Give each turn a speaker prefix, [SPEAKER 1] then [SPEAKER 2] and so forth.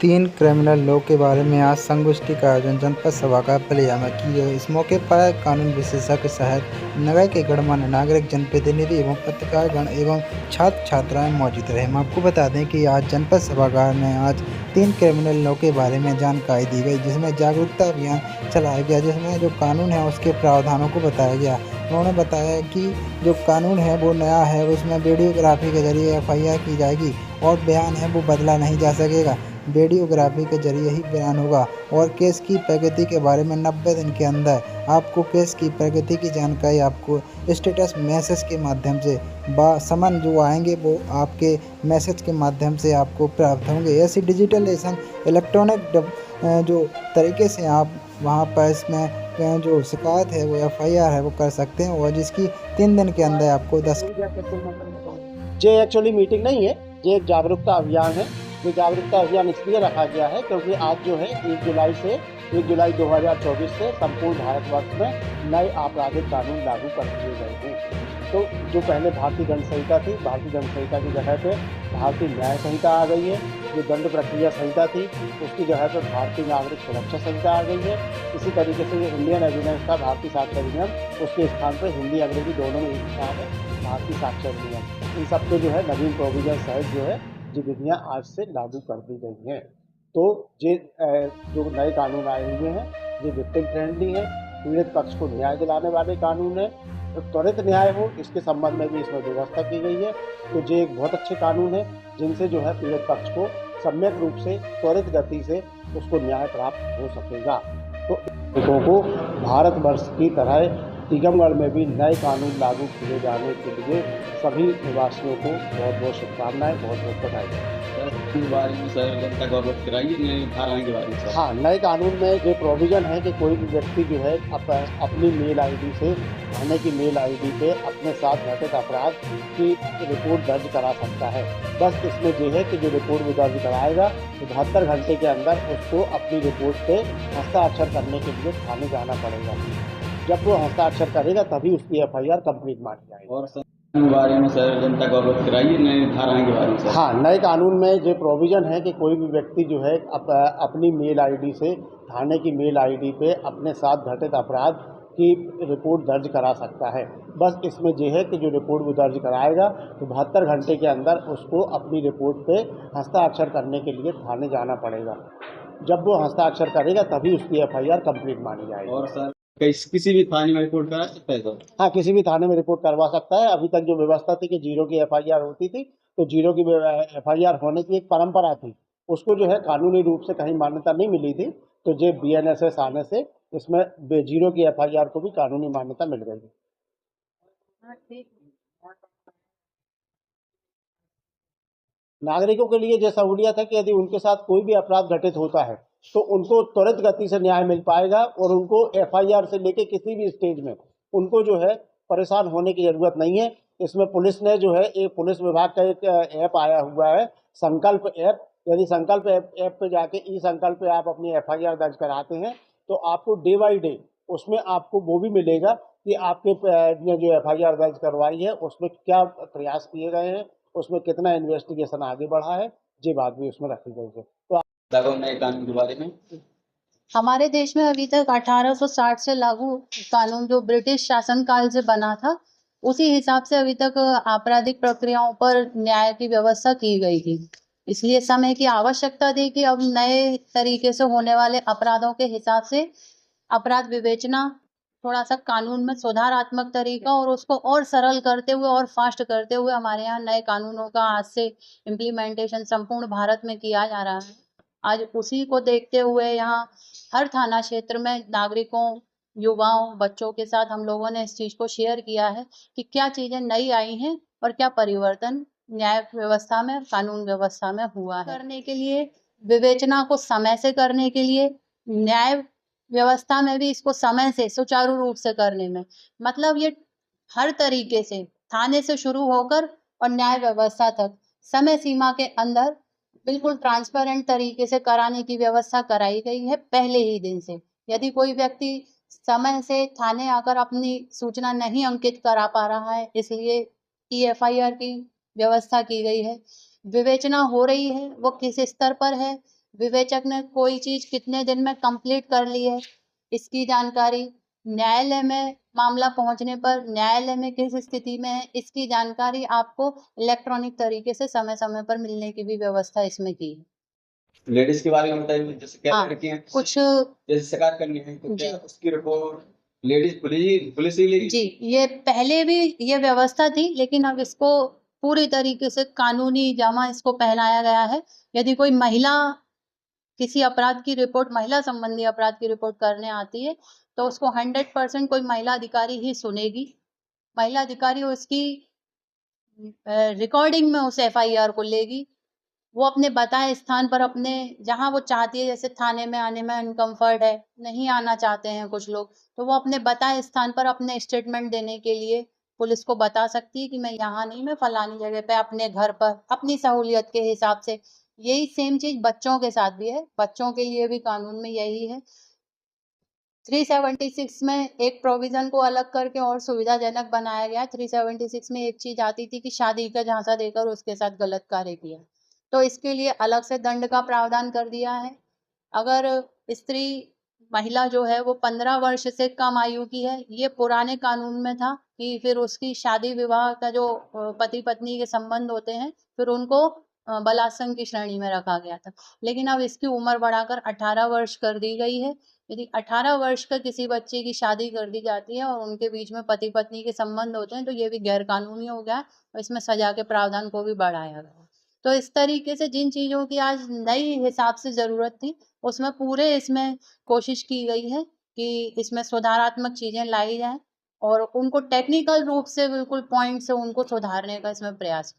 [SPEAKER 1] तीन criminal law के बारे में आज संगोष्ठी का आयोजन जनपद सभागार बलिया में की गई। इस मौके पर कानून विशेषज्ञ सहित नगर के गणमान्य नागरिक, जनप्रतिनिधि एवं पत्रकारगण एवं छात्र छात्राएं मौजूद रहे। हम आपको बता दें कि आज जनपद सभागार में आज तीन क्रिमिनल लॉ के बारे में जानकारी दी गई, जिसमें जागरूकता अभियान चलाया गया, जिसमें जो कानून है उसके प्रावधानों को बताया गया। उन्होंने बताया कि जो कानून है वो नया है, उसमें वीडियोग्राफी के जरिए FIR की जाएगी और बयान है वो बदला नहीं जा सकेगा। वीडियोग्राफी के जरिए ही बयान होगा और केस की प्रगति के बारे में 90 दिन के अंदर आपको केस की प्रगति की जानकारी आपको स्टेटस मैसेज के माध्यम से समन जो आएंगे वो आपके मैसेज के माध्यम से आपको प्राप्त होंगे। ऐसी डिजिटलाइजेशन इलेक्ट्रॉनिक जो तरीके से आप वहाँ पर इसमें जो शिकायत है वो FIR है वो कर सकते हैं और जिसकी 3 दिन के अंदर आपको 10
[SPEAKER 2] ये एक्चुअली मीटिंग नहीं है, ये एक जागरूकता अभियान है। ये जागरूकता अभियान इसलिए रखा गया है क्योंकि आज जो है 1 जुलाई 2024 से संपूर्ण भारतवर्ष में नए आपराधिक कानून लागू कर दिए गए हैं। तो जो पहले भारतीय दंड संहिता थी, भारतीय दंड संहिता की जगह पे भारतीय न्याय संहिता आ गई है। जो दंड प्रक्रिया संहिता थी उसकी जगह पर भारतीय नागरिक सुरक्षा संहिता आ गई है। इसी तरीके से जो इंडियन एविडेंस था, भारतीय साक्ष्य अधिनियम, उसके स्थान पर हिंदी अंग्रेजी दोनों में एक स्थान है भारतीय साक्ष्य अधिनियम। इन सबके जो है नवीन प्रोविजन सहित जो है ये विधियाँ आज से लागू कर दी गई हैं। तो ये जो नए कानून आए हुए हैं ये विक्टिम फ्रेंडली है, पीड़ित पक्ष को न्याय दिलाने वाले कानून है, तो त्वरित न्याय हो इसके संबंध में भी इसमें व्यवस्था की गई है। तो ये एक बहुत अच्छे कानून है जिनसे जो है पीड़ित पक्ष को सम्यक रूप से त्वरित गति से उसको न्याय प्राप्त हो सकेगा। तो लोगों को भारतवर्ष की तरह टीकमगढ़ में भी नए कानून लागू किए जाने के लिए सभी निवासियों को बहुत बहुत शुभकामनाएं, बहुत बहुत बधाई।
[SPEAKER 3] बारे में सर जनता को अवगत कराइए नए धाराएं के बारे में सर।
[SPEAKER 2] हाँ, नए कानून में ये प्रोविज़न है कि कोई भी व्यक्ति जो है अपनी मेल आईडी से थाने की मेल आईडी पे अपने साथ घटित अपराध की रिपोर्ट दर्ज करा सकता है। बस इसमें ये है कि जो रिपोर्ट वो दर्ज कराएगा तो 72 घंटे के अंदर उसको अपनी रिपोर्ट पे हस्ताक्षर करने के लिए थाने जाना पड़ेगा। जब वो हस्ताक्षर करेगा तभी उसकी FIR कंप्लीट मानी जाएगी।
[SPEAKER 3] और सर के बारे में सर जनता को अवगत कराइए नए धाराएं के बारे में सर।
[SPEAKER 2] हाँ, नए कानून में ये प्रोविज़न है कि कोई भी व्यक्ति जो है अपनी मेल आईडी से थाने की मेल आईडी पे अपने साथ घटित अपराध की रिपोर्ट दर्ज करा सकता है। बस इसमें ये है कि जो रिपोर्ट वो दर्ज कराएगा तो 72 घंटे के अंदर उसको अपनी रिपोर्ट पे हस्ताक्षर करने के लिए थाने जाना पड़ेगा। जब वो हस्ताक्षर करेगा तभी उसकी FIR कंप्लीट मानी जाएगी।
[SPEAKER 3] और सर किसी भी थाने में रिपोर्ट करा सकता है सर?
[SPEAKER 2] हाँ, किसी भी थाने में रिपोर्ट करवा सकता है। अभी तक जो व्यवस्था थी कि जीरो की FIR होती थी, तो जीरो की FIR होने की एक परंपरा थी। उसको जो है कानूनी रूप से कहीं मान्यता नहीं मिली थी, तो जो BNSS आने से इसमें जीरो की FIR को भी कानूनी मान्यता मिल गई है। नागरिकों के लिए ये सहूलियत है कि यदि उनके साथ कोई भी अपराध घटित होता है तो उनको त्वरित गति से न्याय मिल पाएगा और उनको FIR से लेके किसी भी स्टेज में उनको जो है परेशान होने की ज़रूरत नहीं है। इसमें पुलिस ने जो है एक पुलिस विभाग का एक ऐप आया हुआ है, संकल्प ऐप। यदि संकल्प ऐप पे जाके संकल्प पे आप अपनी FIR दर्ज कराते हैं तो आपको डे बाई डे उसमें आपको वो भी मिलेगा कि आपके जो FIR दर्ज करवाई है उसमें क्या प्रयास किए गए हैं, उसमें कितना इन्वेस्टिगेशन आगे बढ़ा है, ये बात भी उसमें रखी गई है। तो
[SPEAKER 3] नए कानून के बारे में
[SPEAKER 4] हमारे देश में अभी तक 1860 से लागू कानून जो ब्रिटिश शासनकाल से बना था, उसी हिसाब से अभी तक आपराधिक प्रक्रियाओं पर न्याय की व्यवस्था की गई थी। इसलिए समय की आवश्यकता थी कि अब नए तरीके से होने वाले अपराधों के हिसाब से अपराध विवेचना थोड़ा सा कानून में सुधारात्मक तरीका और उसको और सरल करते हुए और फास्ट करते हुए हमारे यहाँ नए कानूनों का आज से इम्प्लीमेंटेशन संपूर्ण भारत में किया जा रहा है। आज उसी को देखते हुए यहाँ हर थाना क्षेत्र में नागरिकों, युवाओं, बच्चों के साथ हम लोगों ने इस चीज को शेयर किया है कि क्या चीजें नई आई हैं और क्या परिवर्तन न्याय व्यवस्था में, कानून व्यवस्था में हुआ है। करने के लिए, विवेचना को समय से करने के लिए, न्याय व्यवस्था में भी इसको समय से सुचारू रूप से करने में, मतलब ये हर तरीके से थाने से शुरू होकर और न्याय व्यवस्था तक समय सीमा के अंदर बिल्कुल ट्रांसपेरेंट तरीके से कराने की व्यवस्था कराई गई है पहले ही दिन से। यदि कोई व्यक्ति समय से थाने आकर अपनी सूचना नहीं अंकित करा पा रहा है, इसलिए FIR की व्यवस्था की गई है। विवेचना हो रही है, वो किस स्तर पर है, विवेचक ने कोई चीज कितने दिन में कंप्लीट कर ली है, इसकी जानकारी, न्यायालय में मामला पहुंचने पर न्यायालय में किस स्थिति में है, इसकी जानकारी आपको इलेक्ट्रॉनिक तरीके से समय समय पर मिलने की भी व्यवस्था इसमें की है।
[SPEAKER 3] लेडीज के बारे में बताइए, जैसे क्या
[SPEAKER 4] हाँ,
[SPEAKER 3] लड़कियां
[SPEAKER 4] कुछ
[SPEAKER 3] जैसे शिकायत करनी है तो क्या उसकी रिपोर्ट लेडीज पुलिस ही लेगी?
[SPEAKER 4] जी, ये पहले भी ये व्यवस्था थी, लेकिन अब इसको पूरी तरीके से कानूनी जामा इसको पहनाया गया है। यदि कोई महिला किसी अपराध की रिपोर्ट, महिला संबंधी अपराध की रिपोर्ट करने आती है, तो उसको 100% कोई महिला अधिकारी ही सुनेगी। महिला अधिकारी उसकी रिकॉर्डिंग में उस एफआईआर को लेगी। वो अपने बताए स्थान पर, अपने जहाँ वो चाहती है, जैसे थाने में आने में अनकंफर्ट है, नहीं आना चाहते हैं कुछ लोग, तो वो अपने बताए स्थान पर अपने स्टेटमेंट देने के लिए पुलिस को बता सकती है कि मैं यहाँ नहीं, मैं फलानी जगह पे अपने घर पर अपनी सहूलियत के हिसाब से। यही सेम चीज बच्चों के साथ भी है, बच्चों के लिए भी कानून में यही है। 376 में एक प्रोविजन को अलग करके और सुविधाजनक बनाया गया। 376 में एक चीज आती थी कि शादी का झांसा देकर उसके साथ गलत कार्य किया, तो इसके लिए अलग से दंड का प्रावधान कर दिया है। अगर स्त्री, महिला जो है वो 15 वर्ष से कम आयु की है, ये पुराने कानून में था कि फिर उसकी शादी विवाह का जो पति पत्नी के संबंध होते हैं, फिर उनको बलात्संग की श्रेणी में रखा गया था। लेकिन अब इसकी उम्र बढ़ाकर 18 वर्ष कर दी गई है। यदि 18 वर्ष का किसी बच्चे की शादी कर दी जाती है और उनके बीच में पति पत्नी के संबंध होते हैं, तो ये भी गैर कानूनी हो गया और इसमें सजा के प्रावधान को भी बढ़ाया गया। तो इस तरीके से जिन चीजों की आज नई हिसाब से जरूरत थी, उसमें पूरे इसमें कोशिश की गई है कि इसमें सुधारात्मक चीजें लाई जाएं और उनको टेक्निकल रूप से बिल्कुल पॉइंट से उनको सुधारने का इसमें प्रयास